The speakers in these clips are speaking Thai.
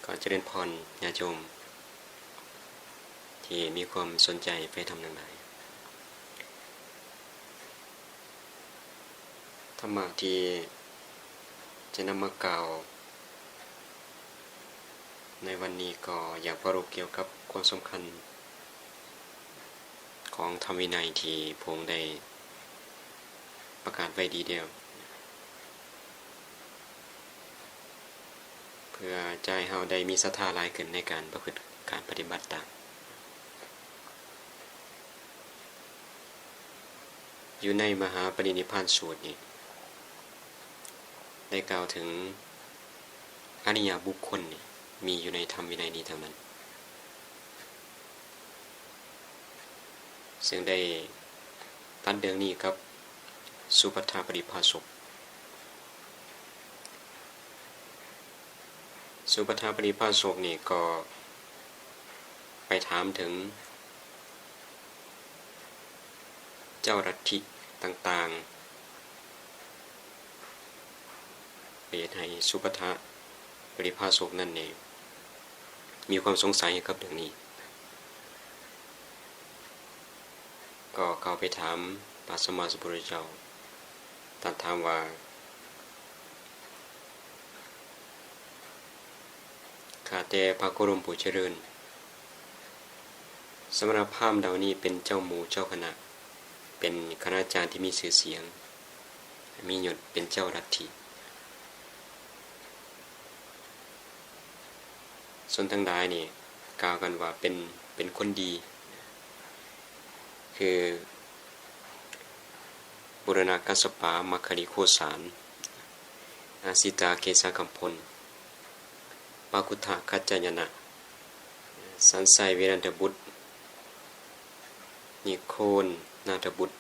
ก็เจริญพรญาติโยมที่มีความสนใจไปทำทั้งหลายธรรมะที่จะนำมากล่าวในวันนี้ก็อยากประรบเกี่ยวกับความสำคัญของธรรมวินัยที่พระองค์ได้ประกาศไว้ดีเดียวเพื่อใจเฮาได้มีศรัทธาหลายขึ้นในการประพฤติการปฏิบัติตามอยู่ในมหาปรินิพพานสูตรนี้ได้กล่าวถึงอริยบุคคลนี่มีอยู่ในธรรมวินัยนี้เท่านั้นซึ่งได้ตัดเรื่องนี้กับสุปัฏฐปริภาสกสุปัฏฐปริภาสกนี่ก็ไปถามถึงเจ้าลัทธิต่างๆเหตุให้สุปัฏฐปริภาสกนั่นเองมีความสงสัยกับเรื่องนี้ก็เข้าไปถามพระสัมมาสัมพุทธเจ้าตรัสถามว่าข้าแต่พระโคดมผู้เจริญสมณพราหมณ์เหล่านี้เป็นเจ้าหมู่เจ้าคณะเป็นคณาจารย์ที่มีชื่อเสียงมียศเป็นเจ้าลัทธิส่วนทั้งหลายนี่กล่าวกันว่าเป็นคนดีคือบุรณกัสสปะมัคคิริโคสารอาสิตาเกสาคัมพลปากุทธะคัจจยนะสันไสเวรันตบุตรนิโคนนาถบุตร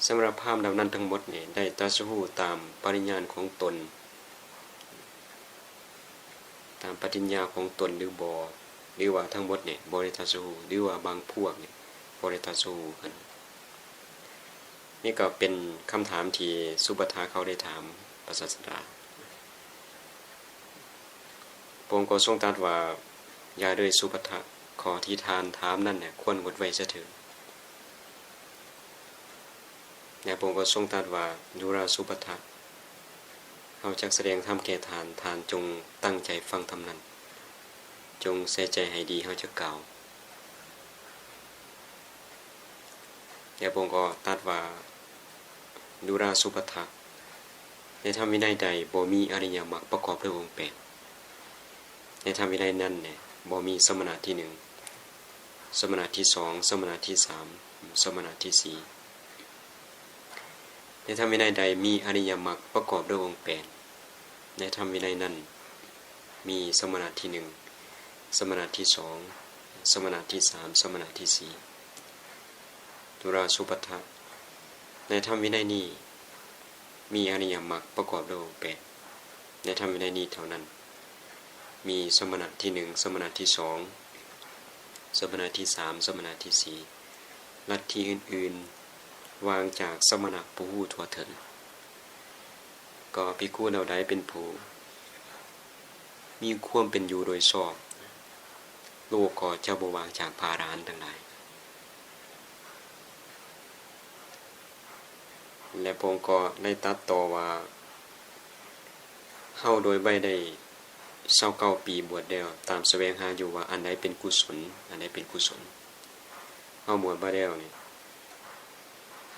สำหรับพราหมณ์เหล่านั้นทั้งหมดเนี่ยได้ตรัสรู้ตามปริญญาของตนตามปฏิญญาของตนหรือบ่หรือว่าทั้งหมดเนี่ยบ่ได้ตรัสรู้หรือว่าบางพวกเนี่ยบ่ได้ตรัสรู้กันนี่ก็เป็นคำถามที่สุปัฏฐาเขาได้ถามพระศาสดาพระองค์ก็ทรงตรัสว่าอย่าด้วยสุปัฏฐะขอที่ทานถามนั่นเนี่ยควรงดไว้เสียเถิดและพระองค์ก็ทรงตรัสว่าดูราสุปัฏฐะเขาจักแสดงธรรมแก่ทานจงตั้งใจฟังธรรมนั้นจงใส่ใจให้ดีเขาจะกล่าวและพระองค์ก็ตรัสว่าดูราสุปัฏฐะในธรรมวินัยใดบ่มีอริยมรรคประกอบด้วยองค์แปดในธรรมวินัยนั้นเนี่ยบ่มีสมณะที่หนึ่งสมณะที่สองสมณะที่สามสมณะที่สี่ในธรรมวินัยใดมีอริยมรรคประกอบด้วยองค์แปดในธรรมวินัยนั้นมีสมณะที่หนึ่งสมณะที่สองสมณะที่สามสมณะที่สี่ดุราสุปัฏฐะในธรรมวินัยนี้มีอริยมรรคประกอบด้วยองค์แปดในธรรมวินัยนี้เท่านั้นมีสมณะที่หนึ่งสมณะที่สองสมณะที่สามสมณะที่สี่ลัทธิอื่นๆวางจากสมณะผู้รู้ทั่วถึงก็ภิกขุเหล่าใดเป็นผู้มีความเป็นอยู่โดยชอบโลกก็จะบ่วางจากภาระทั้งหลายและพระองค์ก็ได้ตรัสต่อว่าเฮาโดยใบได้29 ปีบวชแล้วตามแสวงหาอยู่ว่าอันใดเป็นกุศลอันใดเป็นกุศลเฮาบวชมาแล้วนี่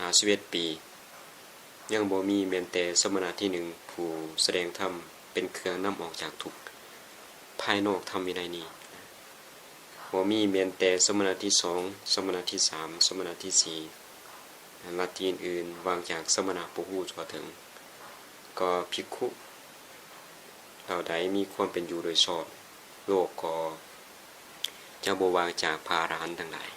51 ปียังบ่มีแม้แต่สมณะที่หนึ่งผู้แสดงธรรมเป็นเครื่องนำออกจากทุกข์ภายนอกธรรมวินัยนี้บ่มีแม้แต่สมณะที่สองสมณะที่สามสมณะที่สี่ลัทธิอื่นวางจากสมณะผู้รู้ทั่วถึงก็ภิกขุเราใดมีความเป็นอยู่โดยชอบโลกก็จะบ่วางจากภาระทั้งหลาย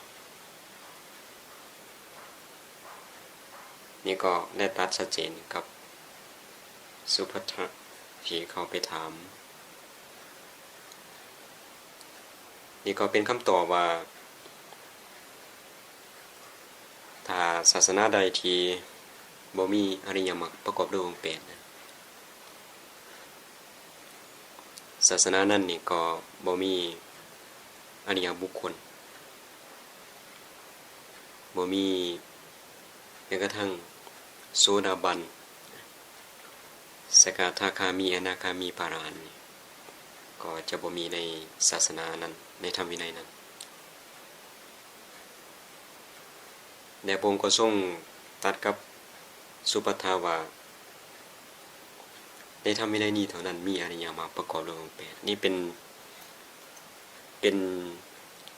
นี่ก็ได้ตัดชัดเจนกับสุภัททะที่เขาไปถามนี่ก็เป็นคำตอบว่าถ้าศาสนาใดที่บ่มีอริยมรรคประกอบด้วยองค์แปด ศาสนานั้นนี่ก็บ่มีอริยบุคคลบ่มีแม้กระทั่งโสดาบันสกทาคามีอนาคามีพระอรหันต์ก็จะบ่มีในศาสนานั้นในธรรมวินัยนั้นและพระองค์ก็ทรงตรัสกับสุปัฏฐาว่าในธรรมวินัยนี้เท่านั้นมีอริยมรรคประกอบด้วยองค์แปดนี่เป็น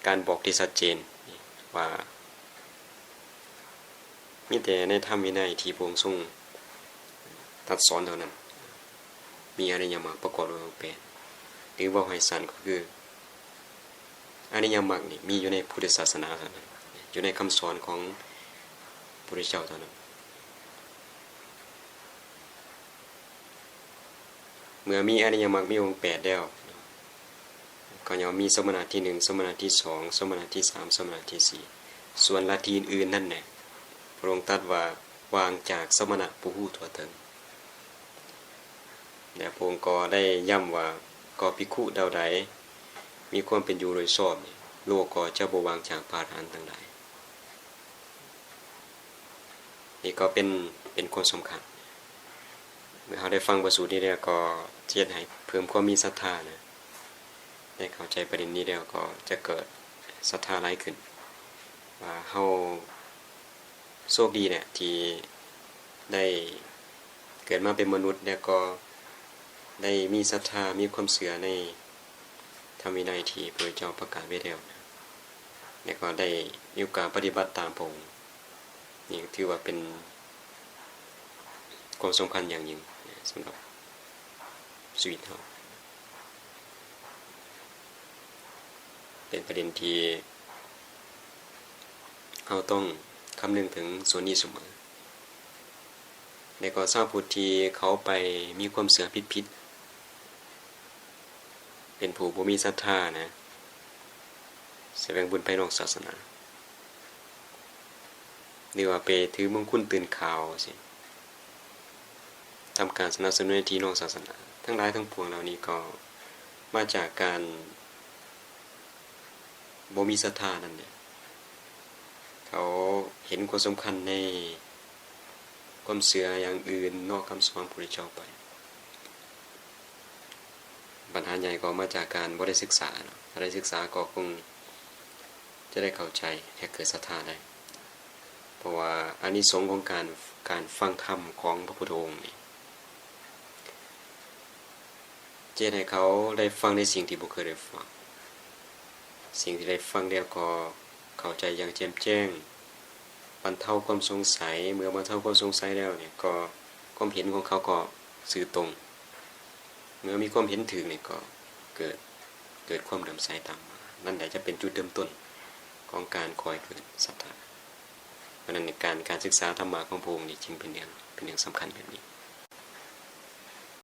การบอกที่ชัดเจนว่ามีแต่ในธรรมวินัยที่พระองค์ทรงตรัสสอนเท่านั้นมีอริยมรรคประกอบด้วยองค์แปดหรือว่าให้สั้นก็คืออริยมรรคนี่มีอยู่ในพุทธศาสนาเท่านั้นอยู่ในคำสอนของพระพุทธเจ้าเท่านั้นเมื่อมีอริยมรรคมีองค์แปดแล้วก็ยังมีสมณะที่หนึ่งสมณะที่สองสมณะที่สามสมณะที่สี่ส่วนลัทธิอื่นนั่นแหละพระองค์ตรัสว่าวางจากสมณะผู้ฮู้ทั่วถึงและพระองค์ก็ได้ย้ำว่าก็ภิกขุเดาใดมีความเป็นอยู่โดยชอบโลกก็จะบ่วางจากพาฐานทั้งหลายนี่ก็เป็นความสำคัญเมื่อเราได้ฟังประสูตรนี้แล้วก็เฮ็ดให้เพิ่มความมีศรัทธานะได้เข้าใจประเด็นนี้แล้วก็จะเกิดศรัทธาหลายขึ้นว่าเฮาโชคดีเนี่ยที่ได้เกิดมาเป็นมนุษย์แล้วก็ได้มีศรัทธามีความเชื่อในธรรมวินัยที่พระเจ้าประกาศไว้แล้วนะแล้วก็ได้มีโอกาสปฏิบัติตามพระองค์นี่ถือว่าเป็นความสำคัญอย่างยิ่งสำหรับชีวิตเราเป็นประเด็นที่เราต้องคำนึงถึงส่วนนี้เสมอในก่อสร้างพุทธที่เขาไปมีความเสื่อผิดเป็นผู้บ่มีศรัทธานะแสดงบุญไปนอกศาสนาหรือว่าไปถือมงคลตื่นข่าวสิทำการสนับสนุนที่นอกศาสนาทั้งหลายทั้งปวงเหล่านี้ก็มาจากการบ่มีศรัทธานั่นแหละเขาเห็นความสำคัญในความเชื่ออย่างอื่นนอกคำสอนพระพุทธเจ้าไปปัญหาใหญ่ก็มาจากการบ่ได้ศึกษาเนาะถ้าได้ศึกษาก็คงจะได้เข้าใจให้เกิดศรัทธาได้เพราะว่าอานิสงส์ของการฟังธรรมของพระพุทธองค์นี่จะให้เขาได้ฟังในสิ่งที่บ่เคยได้ฟังสิ่งที่ได้ฟังแล้วก็เข้าใจอย่างแจ่มแจ้งบรรเทาความสงสัยเมื่อบรรเทาความสงสัยแล้วเนี่ยก็ความเห็นของเขาก็สื่อตรงเมื่อมีความเห็นถึงนี่ก็เกิดความเลื่อมใสตามมานั่นแหละจะเป็นจุดเริ่มต้นของการก่อให้เกิดศรัทธาเพราะนั้นในการศึกษาธรรมะของพระองค์นี่จึงเป็นเรื่องสำคัญแบบนี้